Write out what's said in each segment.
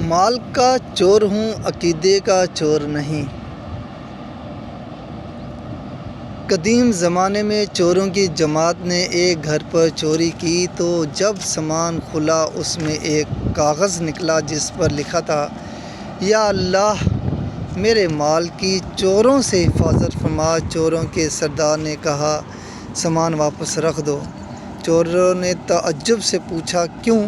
مال کا چور ہوں عقیدے کا چور نہیں۔ قدیم زمانے میں چوروں کی جماعت نے ایک گھر پر چوری کی تو جب سامان کھلا اس میں ایک کاغذ نکلا جس پر لکھا تھا، یا اللہ میرے مال کی چوروں سے حفاظت فرما۔ چوروں کے سردار نے کہا سامان واپس رکھ دو۔ چوروں نے تعجب سے پوچھا کیوں؟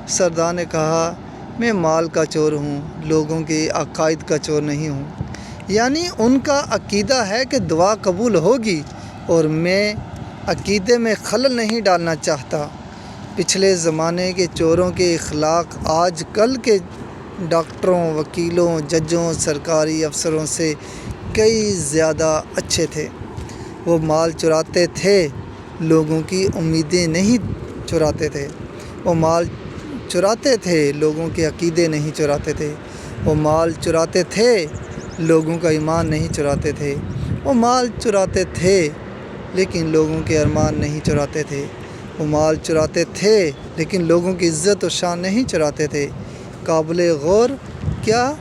سردار نے کہا میں مال کا چور ہوں، لوگوں کے عقائد کا چور نہیں ہوں۔ یعنی ان کا عقیدہ ہے کہ دعا قبول ہوگی اور میں عقیدے میں خلل نہیں ڈالنا چاہتا۔ پچھلے زمانے کے چوروں کے اخلاق آج کل کے ڈاکٹروں، وکیلوں، ججوں، سرکاری افسروں سے کئی زیادہ اچھے تھے۔ وہ مال چراتے تھے، لوگوں کی امیدیں نہیں چراتے تھے۔ وہ مال چراتے تھے، لوگوں کے عقیدے نہیں چراتے تھے۔ وہ مال چراتے تھے، لوگوں کا ایمان نہیں چراتے تھے۔ وہ مال چراتے تھے لیکن لوگوں کے ارمان نہیں چراتے تھے۔ وہ مال چراتے تھے لیکن لوگوں کی عزت و شان نہیں چراتے تھے۔ قابل غور کیا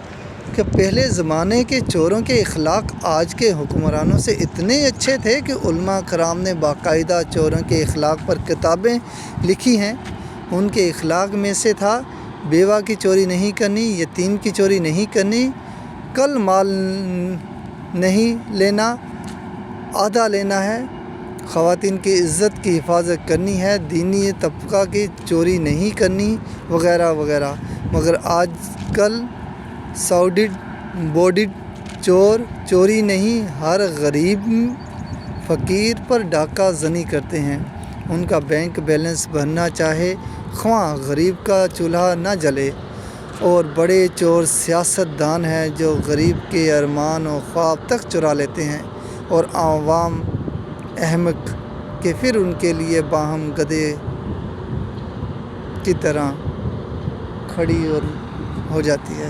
کہ پہلے زمانے کے چوروں کے اخلاق آج کے حکمرانوں سے اتنے اچھے تھے کہ علماء کرام نے باقاعدہ چوروں کے اخلاق پر کتابیں لکھی ہیں۔ ان کے اخلاق میں سے تھا بیوہ کی چوری نہیں کرنی، یتیم کی چوری نہیں کرنی، کل مال نہیں لینا، آدھا لینا ہے، خواتین کی عزت کی حفاظت کرنی ہے، دینی طبقہ کی چوری نہیں کرنی، وغیرہ وغیرہ۔ مگر آج کل سوڈڈ بوڈڈ چور چوری نہیں، ہر غریب فقیر پر ڈاکہ زنی کرتے ہیں۔ ان کا بینک بیلنس بھرنا چاہے خواہ غریب کا چولہا نہ جلے۔ اور بڑے چور سیاست دان ہیں جو غریب کے ارمان و خواب تک چرا لیتے ہیں، اور عوام احمق کہ پھر ان کے لیے باہم گدھے کی طرح کھڑی ہو جاتی ہے۔